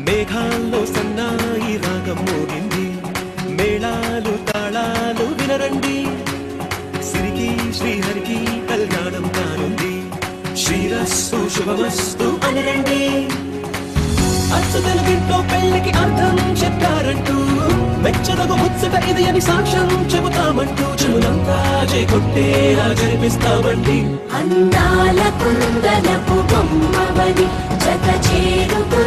మేఘాల్లో సన్నాయి రాగం మోగింది, మేళాలు తాళాలు వినరండి, సిరికి శ్రీహరికి కళ్యాణం కానుంది, శ్రీరస్తు శుభమస్తు అనరండి. అచ్చు తెలుగింట్లో పెళ్లికి అర్థం చెప్పారంటూ, మెచ్చదగు ముచ్చట ఇది అని సాక్ష్యం చెబుతామంటూ, చెములంతా చేకొట్టేలా జరిపిస్తామండి. అందాల కుందనపు బొమ్మవని జత చేరుకు